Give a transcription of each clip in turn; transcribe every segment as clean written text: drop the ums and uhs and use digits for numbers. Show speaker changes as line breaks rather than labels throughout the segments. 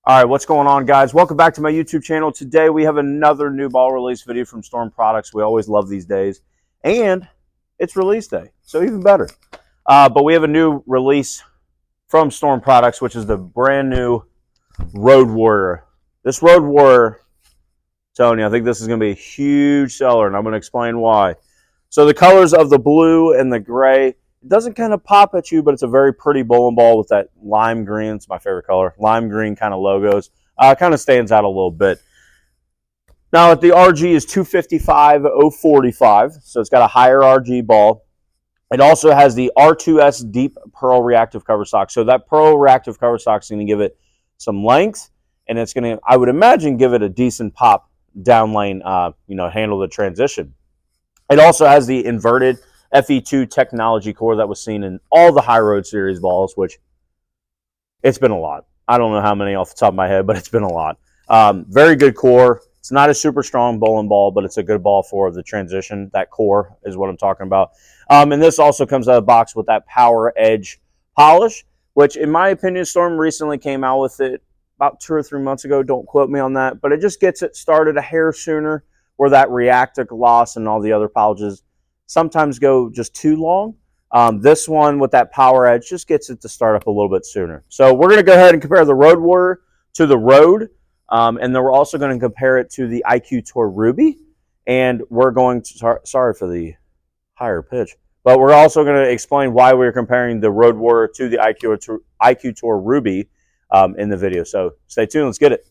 All right, what's going on, guys? Welcome back to my YouTube channel. Today we have another new ball release video from Storm Products. We always love these days. And it's release day, so even better. But we have a new release from Storm Products, which is the brand new Road Warrior. This Road Warrior, I'm telling you, I think this is going to be a huge seller, and I'm going to explain why. So the colors of the blue and the gray, it doesn't kind of pop at you, but it's a very pretty bowling ball with that lime green. It's my favorite color. Lime green kind of logos. Kind of stands out a little bit. Now, the RG is 255/045, so it's got a higher RG ball. It also has the R2S Deep Pearl Reactive Cover Stock. So that Pearl Reactive Cover Stock is going to give it some length, and it's going to, I would imagine, give it a decent pop down lane, handle the transition. It also has the inverted FE2 technology core that was seen in all the High Road Series balls, which it's been a lot. I don't know how many off the top of my head, but it's been a lot. Very good core. It's not a super strong bowling ball, but it's a good ball for the transition. That core is what I'm talking about. And this also comes out of the box with that Power Edge polish, which in my opinion, Storm recently came out with it about 2 or 3 months ago. Don't quote me on that, but it just gets it started a hair sooner, where that Reactic Gloss and all the other polishes sometimes go just too long. This one with that Power Edge just gets it to start up a little bit sooner. So we're going to go ahead and compare the Road Warrior to the Road, and then we're also going to compare it to the IQ Tour Ruby, and we're going to, sorry for the higher pitch, but we're also going to explain why we're comparing the Road Warrior to the IQ Tour Ruby in the video. So stay tuned, let's get it.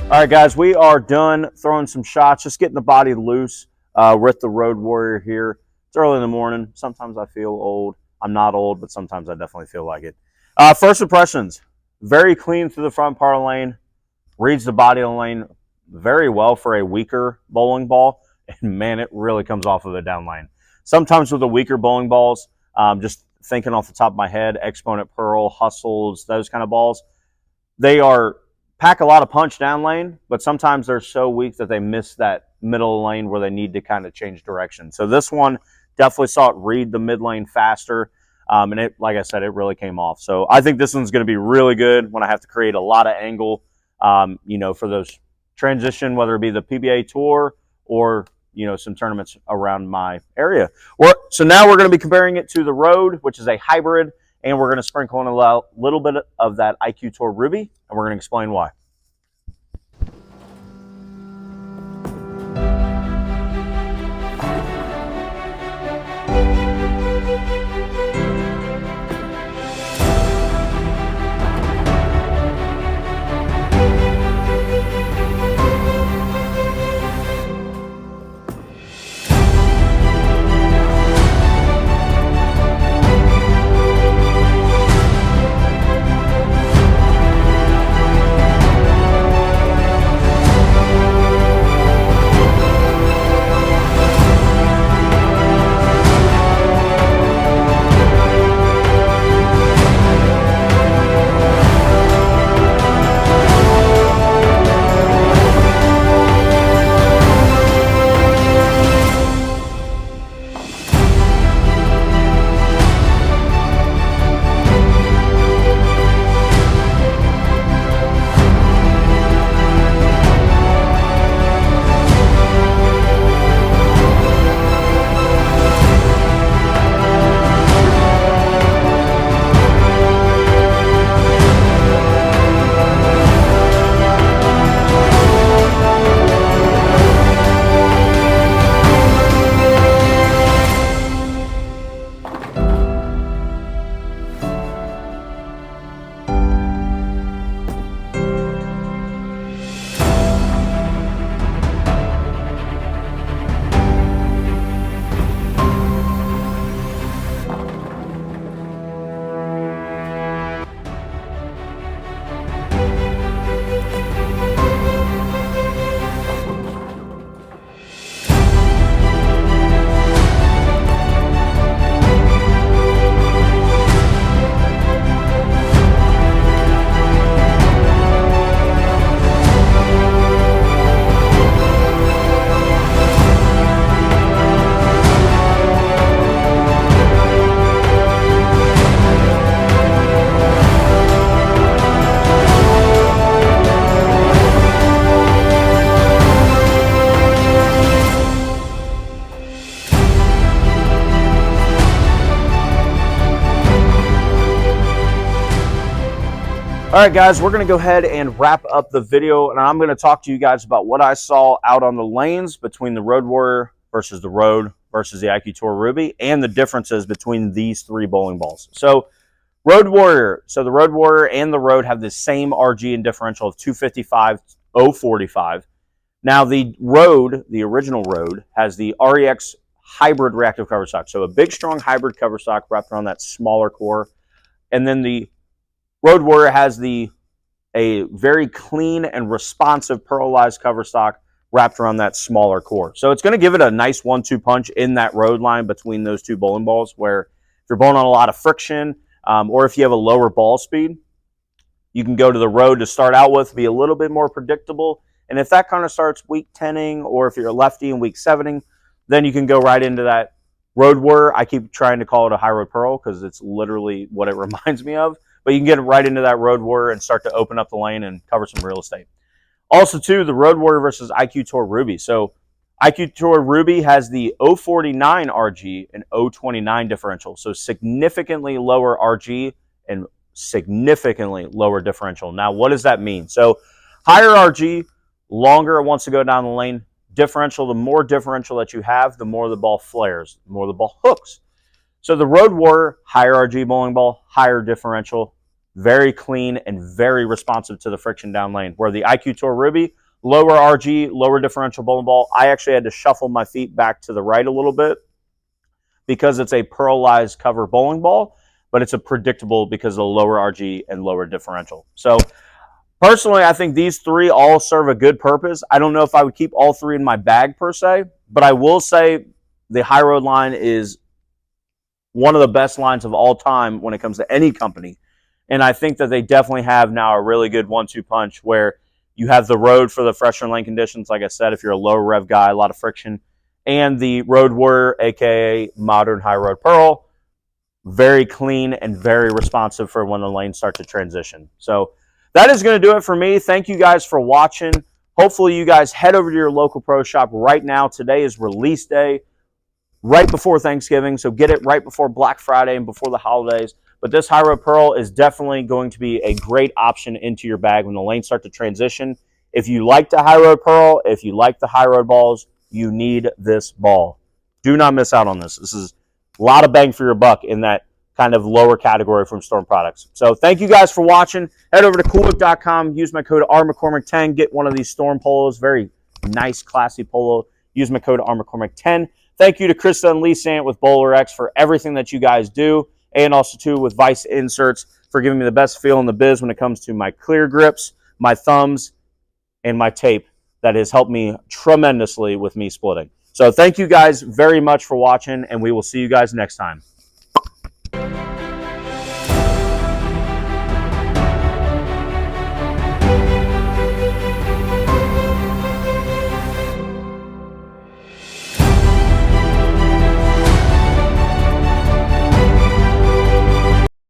All right, guys, we are done throwing some shots, just getting the body loose with the Road Warrior here. It's early in the morning. Sometimes I feel old. I'm not old, but sometimes I definitely feel like it. First impressions, very clean through the front part of the lane, reads the body of the lane very well for a weaker bowling ball, and man, it really comes off of the down lane. Sometimes with the weaker bowling balls, just thinking off the top of my head, Exponent Pearl, Hustles, those kind of balls, they pack a lot of punch down lane, but sometimes they're so weak that they miss that middle lane where they need to kind of change direction. So this one definitely saw it read the mid lane faster, and it, like I said, it really came off. So I think this one's going to be really good when I have to create a lot of angle, for those transition, whether it be the PBA Tour or some tournaments around my area. So now we're going to be comparing it to the Road, which is a hybrid. And we're going to sprinkle in a little bit of that IQ Tour Ruby, and we're going to explain why. All right, guys, we're going to go ahead and wrap up the video, and I'm going to talk to you guys about what I saw out on the lanes between the Road Warrior versus the Road versus the IQ Tour Ruby, and the differences between these three bowling balls. So, Road Warrior. So the Road Warrior and the Road have the same RG and differential of 255, 045. Now, the Road, the original Road, has the REX hybrid reactive cover stock. So a big, strong hybrid cover stock wrapped around that smaller core. And then the Road Warrior has a very clean and responsive pearlized cover stock wrapped around that smaller core. So it's going to give it a nice 1-2 punch in that road line between those two bowling balls, where if you're bowling on a lot of friction, or if you have a lower ball speed, you can go to the Road to start out with, be a little bit more predictable. And if that kind of starts weak 10ing, or if you're a lefty and weak 7ing, then you can go right into that Road Warrior. I keep trying to call it a high road pearl because it's literally what it reminds me of. But you can get right into that Road Warrior and start to open up the lane and cover some real estate. Also, too, the Road Warrior versus IQ Tour Ruby. So IQ Tour Ruby has the 049 RG and 029 differential. So significantly lower RG and significantly lower differential. Now, what does that mean? So higher RG, longer it wants to go down the lane. Differential, the more differential that you have, the more the ball flares, the more the ball hooks. So the Road Warrior, higher RG bowling ball, higher differential, very clean and very responsive to the friction down lane. Where the IQ Tour Ruby, lower RG, lower differential bowling ball. I actually had to shuffle my feet back to the right a little bit because it's a pearlized cover bowling ball, but it's a predictable because of the lower RG and lower differential. So personally, I think these three all serve a good purpose. I don't know if I would keep all three in my bag per se, but I will say the high road line is one of the best lines of all time when it comes to any company. And I think that they definitely have now a really good 1-2 punch where you have the Road for the fresher lane conditions. Like I said, if you're a low rev guy, a lot of friction. And the Road Warrior, aka modern high road pearl, very clean and very responsive for when the lanes start to transition. So that is going to do it for me. Thank you guys for watching. Hopefully you guys head over to your local pro shop right now. Today is release day, right before Thanksgiving, so get it right before Black Friday and before the holidays. But this high road pearl is definitely going to be a great option into your bag when the lanes start to transition. If you like the high road pearl, if you like the high road balls, you need this ball. Do not miss out on this. This is a lot of bang for your buck in that kind of lower category from Storm Products. So thank you guys for watching. Head over to coollook.com. Use my code RMcCormick10. Get one of these Storm polos. Very nice, classy polo. Use my code RMcCormick10. Thank you to Krista and Lee Sant with Bowler X for everything that you guys do. And also, too, with Vice Inserts for giving me the best feel in the biz when it comes to my clear grips, my thumbs, and my tape. That has helped me tremendously with me splitting. So thank you guys very much for watching, and we will see you guys next time.